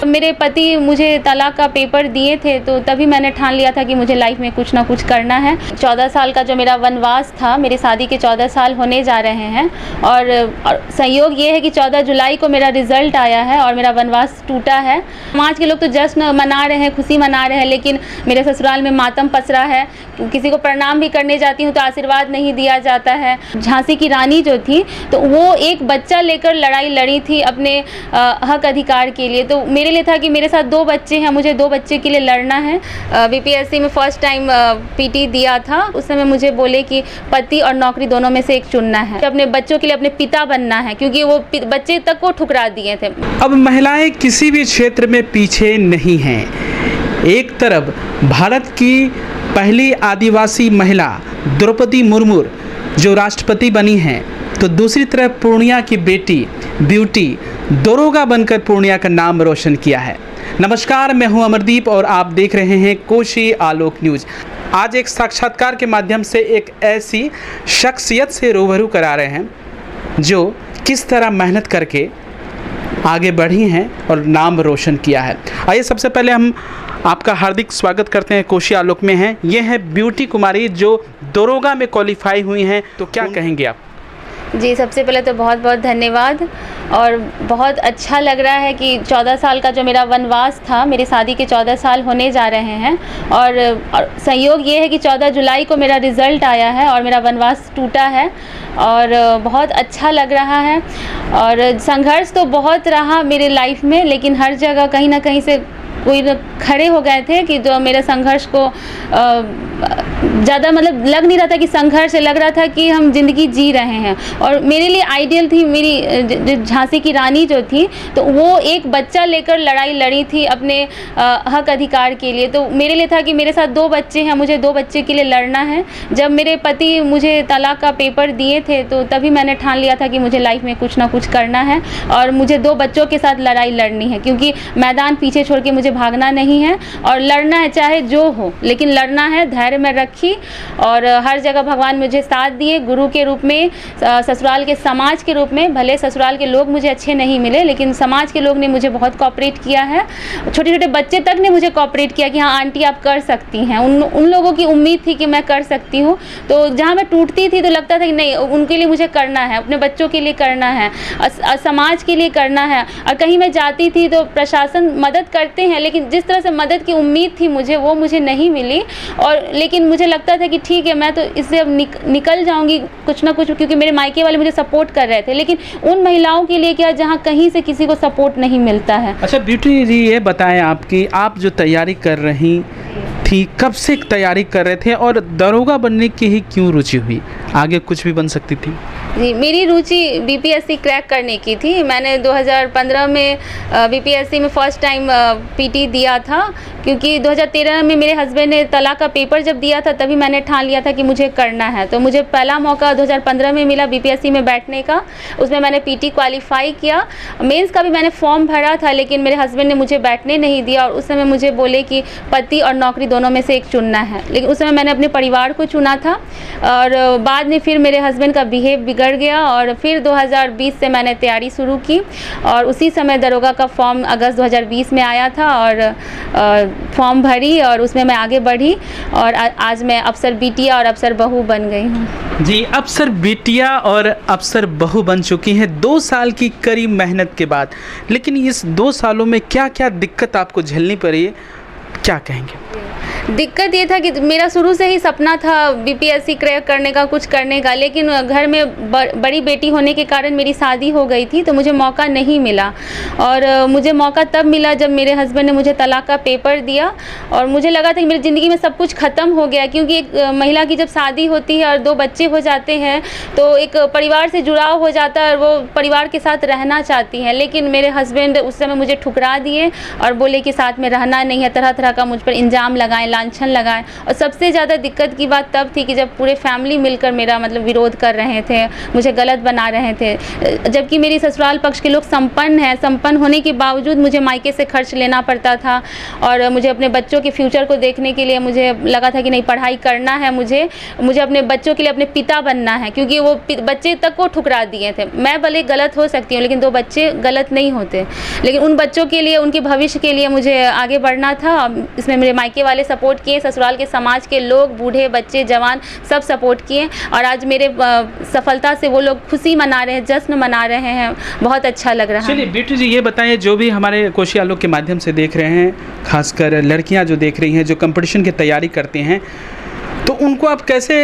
मेरे पति मुझे तलाक का पेपर दिए थे तो तभी मैंने ठान लिया था कि मुझे लाइफ में कुछ ना कुछ करना है। 14 साल का जो मेरा वनवास था, मेरी शादी के 14 साल होने जा रहे हैं और संयोग ये है कि 14 जुलाई को मेरा रिजल्ट आया है और मेरा वनवास टूटा है। समाज के लोग तो जश्न मना रहे हैं, खुशी मना रहे हैं, लेकिन मेरे ससुराल में मातम पसरा है। किसी को प्रणाम भी करने जाती हूँ तो आशीर्वाद नहीं दिया जाता है। झांसी की रानी जो थी तो वो एक बच्चा लेकर लड़ाई लड़ी थी अपने हक अधिकार के लिए। तो मेरे लिए था कि मेरे साथ 2 बच्चे हैं, मुझे 2 बच्चे के लिए लड़ना है। बीपीएससी में फर्स्ट टाइम पीटी दिया था। उस समय मुझे बोले कि पति और नौकरी दोनों में से एक चुनना है। अपने बच्चों के लिए अपने पिता बनना है, क्योंकि वो बच्चे तक को ठुकरा दिए थे। अब महिलाएं किसी भी क्षेत्र में पीछे नहीं हैं। एक तरफ भारत की पहली आदिवासी महिला द्रौपदी मुर्मू जो राष्ट्रपति बनी हैं, तो दूसरी तरफ पूर्णिया की बेटी ब्यूटी दरोगा बनकर पूर्णिया का नाम रोशन किया है। नमस्कार, मैं हूं अमरदीप और आप देख रहे हैं कोशी आलोक न्यूज़। आज एक साक्षात्कार के माध्यम से एक ऐसी शख्सियत से रूबरू करा रहे हैं जो किस तरह मेहनत करके आगे बढ़ी हैं और नाम रोशन किया है। आइए सबसे पहले हम आपका हार्दिक स्वागत करते हैं। कोशी आलोक में हैं, ये है ब्यूटी कुमारी जो दरोगा में क्वालिफाई हुई हैं। तो क्या कहेंगे आप? जी, सबसे पहले तो बहुत बहुत धन्यवाद और बहुत अच्छा लग रहा है कि 14 साल का जो मेरा वनवास था, मेरी शादी के 14 साल होने जा रहे हैं और संयोग ये है कि 14 जुलाई को मेरा रिज़ल्ट आया है और मेरा वनवास टूटा है और बहुत अच्छा लग रहा है। और संघर्ष तो बहुत रहा मेरे लाइफ में, लेकिन हर जगह कहीं ना कहीं से कोई खड़े हो गए थे कि जो मेरे संघर्ष को ज़्यादा मतलब लग नहीं रहा था कि संघर्ष है, लग रहा था कि हम ज़िंदगी जी रहे हैं। और मेरे लिए आइडियल थी मेरी झांसी की रानी जो थी, तो वो एक बच्चा लेकर लड़ाई लड़ी थी अपने हक अधिकार के लिए। तो मेरे लिए था कि मेरे साथ 2 बच्चे हैं, मुझे 2 बच्चे के लिए लड़ना है। जब मेरे पति मुझे तलाक का पेपर दिए थे तो तभी मैंने ठान लिया था कि मुझे लाइफ में कुछ ना कुछ करना है और मुझे 2 बच्चों के साथ लड़ाई लड़नी है, क्योंकि मैदान पीछे छोड़ के मुझे भागना नहीं है और लड़ना है चाहे जो हो, लेकिन लड़ना है। धैर्य में रखी और हर जगह भगवान मुझे साथ दिए, गुरु के रूप में, ससुराल के समाज के रूप में। भले ससुराल के लोग मुझे अच्छे नहीं मिले, लेकिन समाज के लोग ने मुझे बहुत कोऑपरेट किया है। छोटे छोटे बच्चे तक ने मुझे कोऑपरेट किया कि हाँ आंटी आप कर सकती हैं। उन लोगों की उम्मीद थी कि मैं कर सकती हूँ। तो जहाँ मैं टूटती थी तो लगता था कि नहीं, उनके लिए मुझे करना है, अपने बच्चों के लिए करना है, समाज के लिए करना है। और कहीं मैं जाती थी तो प्रशासन मदद करते हैं, लेकिन जिस तरह से मदद की उम्मीद थी मुझे, वो मुझे नहीं मिली। और लेकिन मुझे लगता था कि ठीक है, मैं तो इससे अब निकल जाऊंगी कुछ ना कुछ, क्योंकि मेरे मायके वाले मुझे सपोर्ट कर रहे थे। लेकिन उन महिलाओं के लिए क्या, जहां कहीं से किसी को सपोर्ट नहीं मिलता है। अच्छा ब्यूटी जी, ये बताएं आपकी आप जो तैयारी कर रही थी, कब से तैयारी कर रहे थे और दरोगा बनने की ही क्यों रुचि हुई? आगे कुछ भी बन सकती थी। जी, मेरी रुचि बीपीएससी क्रैक करने की थी। मैंने 2015 में बीपीएससी में फ़र्स्ट टाइम पीटी दिया था, क्योंकि 2013 में मेरे हस्बैंड ने तलाक का पेपर जब दिया था तभी मैंने ठान लिया था कि मुझे करना है। तो मुझे पहला मौका 2015 में मिला बीपीएससी में बैठने का। उसमें मैंने पीटी क्वालिफाई किया। मेंस का भी मैंने फॉर्म भरा था, लेकिन मेरे हस्बैंड ने मुझे बैठने नहीं दिया और उस समय मुझे बोले कि पति और नौकरी दोनों में से एक चुनना है। लेकिन उस समय मैंने अपने परिवार को चुना था और बाद में फिर मेरे हस्बैंड का बिहेव बिगड़ गया और फिर 2020 से मैंने तैयारी शुरू की और उसी समय दरोगा का फॉर्म अगस्त 2020 में आया था और फॉर्म भरी और उसमें मैं आगे बढ़ी और आज मैं अफसर बिटिया और अफसर बहू बन गई हूँ। जी, अफसर बिटिया और अफसर बहू बन चुकी हैं 2 साल की कड़ी मेहनत के बाद। लेकिन इस 2 सालों में क्या क्या दिक्कत आपको झेलनी पड़ी है, क्या कहेंगे? दिक्कत ये था कि मेरा शुरू से ही सपना था बीपीएससी क्रैक करने का, कुछ करने का, लेकिन घर में बड़ी बेटी होने के कारण मेरी शादी हो गई थी तो मुझे मौका नहीं मिला। और मुझे मौका तब मिला जब मेरे हस्बैंड ने मुझे तलाक का पेपर दिया और मुझे लगा था कि मेरी ज़िंदगी में सब कुछ ख़त्म हो गया, क्योंकि एक महिला की जब शादी होती है और 2 बच्चे हो जाते हैं तो एक परिवार से जुड़ाव हो जाता है और वो परिवार के साथ रहना चाहती हैं। लेकिन मेरे हस्बैंड उस समय मुझे ठुकरा दिए और बोले कि साथ में रहना नहीं है, तरह तरह का मुझ पर इल्ज़ाम लगाएं, लांछन लगाएं। और सबसे ज़्यादा दिक्कत की बात तब थी कि जब पूरे फैमिली मिलकर मेरा मतलब विरोध कर रहे थे, मुझे गलत बना रहे थे, जबकि मेरी ससुराल पक्ष के लोग संपन्न हैं। संपन्न होने के बावजूद मुझे मायके से खर्च लेना पड़ता था और मुझे अपने बच्चों के फ्यूचर को देखने के लिए मुझे लगा था कि नहीं, पढ़ाई करना है, मुझे अपने बच्चों के लिए अपने पिता बनना है, क्योंकि वो बच्चे तक को ठुकरा दिए थे। मैं भले गलत हो सकती हूँ लेकिन 2 बच्चे गलत नहीं होते, लेकिन उन बच्चों के लिए, उनके भविष्य के लिए मुझे आगे बढ़ना था। इसमें मेरे मायके वाले सपोर्ट किए, ससुराल के समाज के लोग, बूढ़े बच्चे जवान सब सपोर्ट किए और आज मेरे सफलता से वो लोग खुशी मना रहे हैं, जश्न मना रहे हैं। बहुत अच्छा लग रहा है। चलिए बिट्टू जी, ये बताएं, जो भी हमारे कोशिश आलोक के माध्यम से देख रहे हैं, खासकर लड़कियां जो देख रही हैं, जो कंपटीशन की तैयारी करती हैं, तो उनको आप कैसे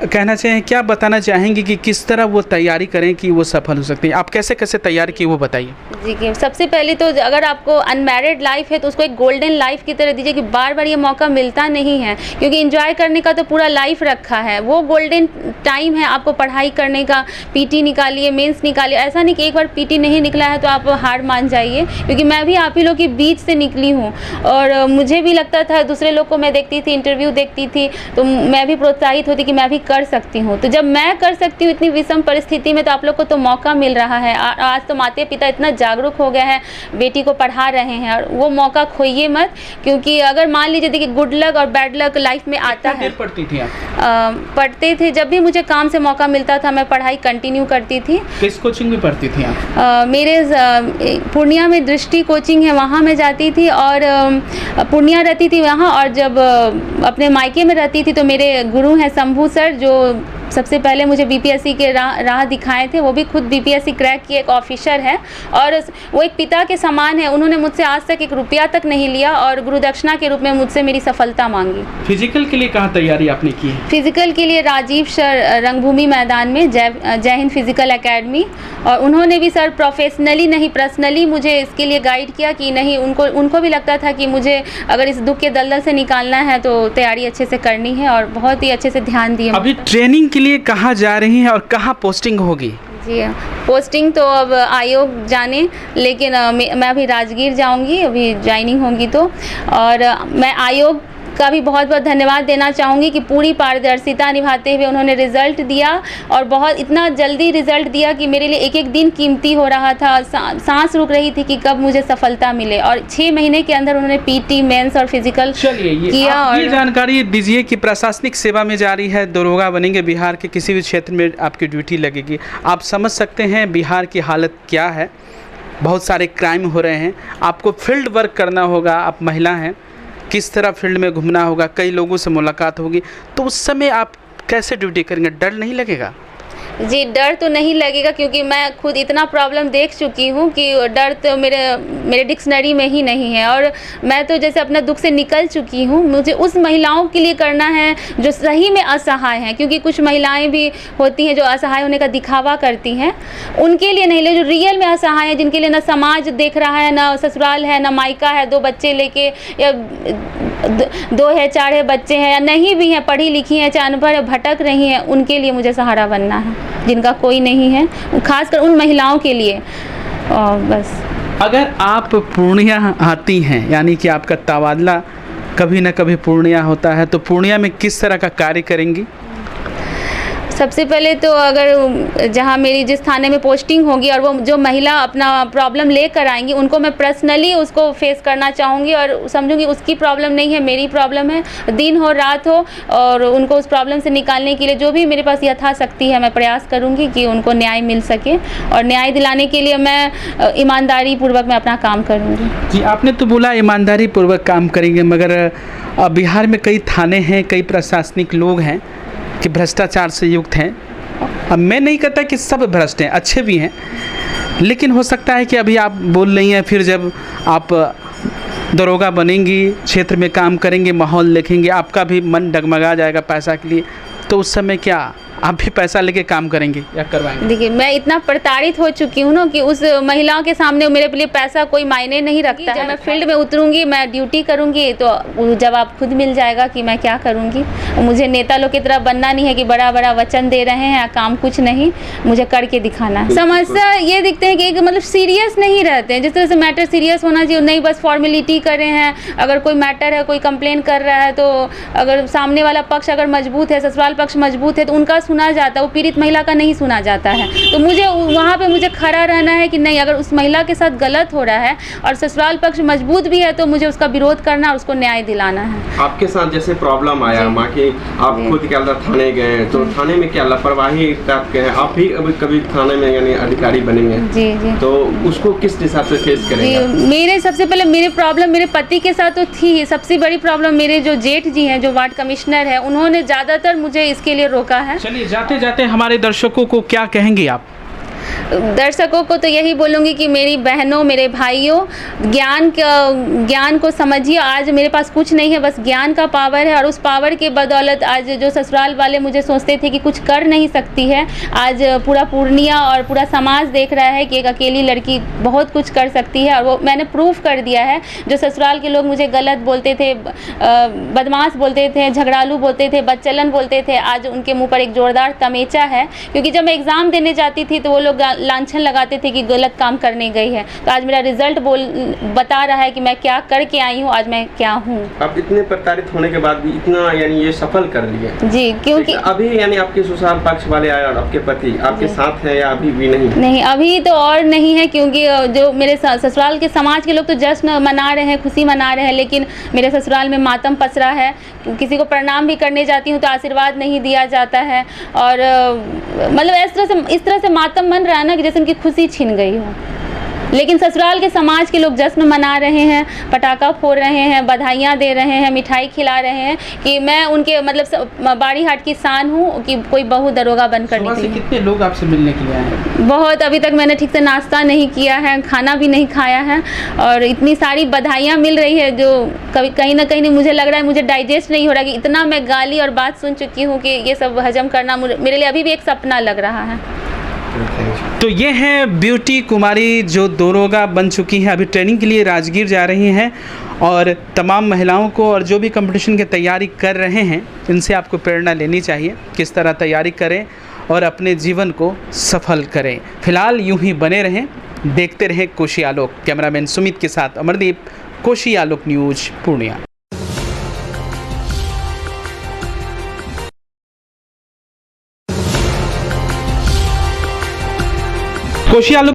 कहना चाहें, क्या बताना चाहेंगे कि किस तरह वो तैयारी करें कि वो सफल हो सकती हैं? आप कैसे कैसे तैयारी की वो बताइए। जी कि सबसे पहले तो अगर आपको अनमैरिड लाइफ है तो उसको एक गोल्डन लाइफ की तरह दीजिए कि बार बार ये मौका मिलता नहीं है, क्योंकि एंजॉय करने का तो पूरा लाइफ रखा है। वो गोल्डन टाइम है आपको पढ़ाई करने का। पीटी निकालिए, मेंस निकालिए। ऐसा नहीं कि एक बार पीटी नहीं निकला है तो आप हार मान जाइए, क्योंकि मैं भी आप ही लोग के बीच से निकली हूँ और मुझे भी लगता था, दूसरे लोग को मैं देखती थी, इंटरव्यू देखती थी तो मैं भी प्रोत्साहित होती कि मैं भी कर सकती हूँ। तो जब मैं कर सकती हूँ इतनी विषम परिस्थिति में, तो आप लोग को तो मौका मिल रहा है। आज तो माता पिता इतना जागरूक हो गया है, बेटी को पढ़ा रहे हैं और वो मौका खोइए मत, क्योंकि अगर मान लीजिए, देखिए गुड लक और बैड लक लाइफ में आता है। पढ़ती थी आप? पढ़ते थे, जब भी मुझे काम से मौका मिलता था मैं पढ़ाई कंटिन्यू करती थी। किस कोचिंग में पढ़ती थी आप? मेरे पूर्णिया में दृष्टि कोचिंग है, वहाँ मैं जाती थी और पूर्णिया रहती थी वहाँ। और जब अपने मायके में रहती थी तो मेरे गुरु हैं शंभू सर, जो सबसे पहले मुझे बीपीएससी के राह दिखाए थे। वो भी खुद बीपीएससी क्रैक किए एक ऑफिसर है और वो एक पिता के समान है। उन्होंने मुझसे आज तक 1 रुपया तक नहीं लिया और गुरुदक्षिणा के रूप में मुझसे मेरी सफलता मांगी। फिजिकल के लिए कहाँ तैयारी आपने की है? फिजिकल के लिए राजीव सर रंगभूमि मैदान में जय हिंद फिजिकल एकेडमी, और उन्होंने भी सर प्रोफेशनली नहीं पर्सनली मुझे इसके लिए गाइड किया कि नहीं, उनको भी लगता था कि मुझे अगर इस दुख के दलदल से निकालना है तो तैयारी अच्छे से करनी है और बहुत ही अच्छे से ध्यान दिए। अभी ट्रेनिंग के लिए कहाँ जा रही हैं और कहाँ पोस्टिंग होगी? जी पोस्टिंग तो अब आयोग जाने, लेकिन मैं अभी राजगीर जाऊंगी, अभी ज्वाइनिंग होगी तो। और मैं आयोग का भी बहुत बहुत धन्यवाद देना चाहूँगी कि पूरी पारदर्शिता निभाते हुए उन्होंने रिज़ल्ट दिया और बहुत इतना जल्दी रिज़ल्ट दिया कि मेरे लिए एक एक दिन कीमती हो रहा था। सांस रुक रही थी कि कब मुझे सफलता मिले, और 6 महीने के अंदर उन्होंने पीटी, मेंस और फिजिकल किया। और ये जानकारी दीजिए कि प्रशासनिक सेवा में जा रही है, दरोगा बनेंगे, बिहार के किसी भी क्षेत्र में आपकी ड्यूटी लगेगी। आप समझ सकते हैं बिहार की हालत क्या है। बहुत सारे क्राइम हो रहे हैं, आपको फील्ड वर्क करना होगा। आप महिला हैं, किस तरह फील्ड में घूमना होगा, कई लोगों से मुलाकात होगी, तो उस समय आप कैसे ड्यूटी करेंगे? डर नहीं लगेगा? जी डर तो नहीं लगेगा, क्योंकि मैं खुद इतना प्रॉब्लम देख चुकी हूँ कि डर तो मेरे डिक्शनरी में ही नहीं है। और मैं तो जैसे अपना दुख से निकल चुकी हूँ। मुझे उस महिलाओं के लिए करना है जो सही में असहाय हैं, क्योंकि कुछ महिलाएं भी होती हैं जो असहाय होने का दिखावा करती हैं। उनके लिए नहीं, जो रियल में असहाय हैं, जिनके लिए ना समाज देख रहा है, ना ससुराल है, ना मायका है, 2 बच्चे लेके, या 2 है 4 है बच्चे हैं, या नहीं भी हैं, पढ़ी लिखी हैं चाहे अनपढ़, भटक रही हैं, उनके लिए मुझे सहारा बनना है, जिनका कोई नहीं है, खासकर उन महिलाओं के लिए। और बस अगर आप पूर्णिया आती हैं, यानी कि आपका तबादला कभी ना कभी पूर्णिया होता है, तो पूर्णिया में किस तरह का कार्य करेंगी? सबसे पहले तो अगर जहाँ मेरी जिस थाने में पोस्टिंग होगी और वो जो महिला अपना प्रॉब्लम लेकर आएंगी, उनको मैं पर्सनली उसको फेस करना चाहूँगी और समझूंगी उसकी प्रॉब्लम नहीं है, मेरी प्रॉब्लम है। दिन हो रात हो, और उनको उस प्रॉब्लम से निकालने के लिए जो भी मेरे पास यथाशक्ति है मैं प्रयास करूँगी कि उनको न्याय मिल सके, और न्याय दिलाने के लिए मैं ईमानदारी पूर्वक मैं अपना काम करूँगी। जी, आपने तो बोला ईमानदारी पूर्वक काम करेंगे, मगर बिहार में कई थाने हैं, कई प्रशासनिक लोग हैं कि भ्रष्टाचार से युक्त हैं। अब मैं नहीं कहता कि सब भ्रष्ट हैं, अच्छे भी हैं, लेकिन हो सकता है कि अभी आप बोल रही हैं, फिर जब आप दरोगा बनेंगी, क्षेत्र में काम करेंगे, माहौल देखेंगे, आपका भी मन डगमगा जाएगा पैसा के लिए, तो उस समय क्या आप भी पैसा लेके काम करेंगे या करवाएंगे? देखिए, मैं इतना प्रताड़ित हो चुकी हूँ ना कि उस महिलाओं के सामने मेरे लिए पैसा कोई मायने नहीं रखता है। जब मैं फील्ड में उतरूंगी, मैं ड्यूटी करूंगी, तो जवाब खुद मिल जाएगा कि मैं क्या करूंगी। मुझे नेता लोग की तरह बनना नहीं है कि बड़ा बड़ा वचन दे रहे हैं, काम कुछ नहीं, मुझे करके दिखाना है। समस्या ये दिखते हैं कि एक मतलब सीरियस नहीं रहते हैं, जिस तरह से मैटर सीरियस होना चाहिए नहीं, बस फॉर्मेलिटी कर रहे हैं। अगर कोई मैटर है, कोई कंप्लेन कर रहा है, तो अगर सामने वाला पक्ष अगर मजबूत है, ससुराल पक्ष मजबूत है, तो उनका सुना जाता है, वो पीड़ित महिला का नहीं सुना जाता है। तो मुझे वहाँ पे मुझे खड़ा रहना है कि नहीं, अगर उस महिला के साथ गलत हो रहा है और ससुराल पक्ष मजबूत भी है, तो मुझे उसका विरोध करना और उसको न्याय दिलाना है। आपके साथ जैसे प्रॉब्लम आया माँ की, आप खुद क्या थाने गए, तो थाने में क्या लापरवाही टाइप के हैं, आप भी कभी थाने में यानी अधिकारी बनेंगे जी जी, तो उसको किस हिसाब से फेस करेंगे? मेरे सबसे पहले मेरे प्रॉब्लम मेरे पति के साथ तो थी ही। सबसे बड़ी प्रॉब्लम मेरे जो जेठ जी हैं, जो वार्ड कमिश्नर है, उन्होंने ज़्यादातर मुझे इसके लिए रोका है। चलिए, जाते जाते हमारे दर्शकों को क्या कहेंगे आप? दर्शकों को तो यही बोलूँगी कि मेरी बहनों, मेरे भाइयों, ज्ञान को समझिए। आज मेरे पास कुछ नहीं है, बस ज्ञान का पावर है, और उस पावर के बदौलत आज जो ससुराल वाले मुझे सोचते थे कि कुछ कर नहीं सकती है, आज पूरा पूर्णिया और पूरा समाज देख रहा है कि एक अकेली लड़की बहुत कुछ कर सकती है, और वो मैंने प्रूफ कर दिया है। जो ससुराल के लोग मुझे गलत बोलते थे, बदमाश बोलते थे, झगड़ालू बोलते थे, बदचलन बोलते थे, आज उनके मुँह पर एक जोरदार तमेचा है। क्योंकि जब मैं एग्ज़ाम देने जाती थी तो वो लोग लांछन लगाते थे कि गलत काम करने गई है, तो आज मेरा रिजल्ट बता रहा है कि मैं क्या करके आई हूँ, आज मैं क्या हूँ। आप इतने प्रताड़ित होने के बाद भी इतना यानी ये सफल कर लिया जी, क्योंकि अभी यानी आपके ससुराल पक्ष वाले आए और आपके पति आपके साथ है या अभी भी नहीं? नहीं, अभी तो और नहीं है, क्योंकि जो मेरे ससुराल के समाज के लोग तो जश्न मना रहे हैं, खुशी मना रहे हैं, लेकिन मेरे ससुराल में मातम पसरा है। किसी को प्रणाम भी करने जाती हूँ तो आशीर्वाद नहीं दिया जाता है, और मतलब इस तरह से मातम बन रहा है ना कि जैसे उनकी खुशी छिन गई हो। लेकिन ससुराल के समाज के लोग जश्न मना रहे हैं, पटाखा फोड़ रहे हैं, बधाइयाँ दे रहे हैं, मिठाई खिला रहे हैं कि मैं उनके मतलब बाड़ी हाट की शान हूँ कि कोई बहू दरोगा बनकर निकली। कितने लोग आपसे मिलने के लिए आए हैं? बहुत। अभी तक मैंने ठीक से नाश्ता नहीं किया है, खाना भी नहीं खाया है, और इतनी सारी बधाइयाँ मिल रही है जो कभी कहीं ना कहीं मुझे लग रहा है मुझे डाइजेस्ट नहीं हो रहा कि इतना मैं गाली और बात सुन चुकी हूँ कि ये सब हजम करना मेरे लिए अभी भी एक सपना लग रहा है। तो ये हैं ब्यूटी कुमारी, जो दरोगा बन चुकी हैं, अभी ट्रेनिंग के लिए राजगीर जा रही हैं, और तमाम महिलाओं को और जो भी कंपटीशन की तैयारी कर रहे हैं, इनसे आपको प्रेरणा लेनी चाहिए, किस तरह तैयारी करें और अपने जीवन को सफल करें। फिलहाल यूं ही बने रहें, देखते रहें कोशी आलोक। कैमरामैन सुमित के साथ अमरदीप, कोशी आलोक न्यूज, पूर्णिया। कोशी आलोक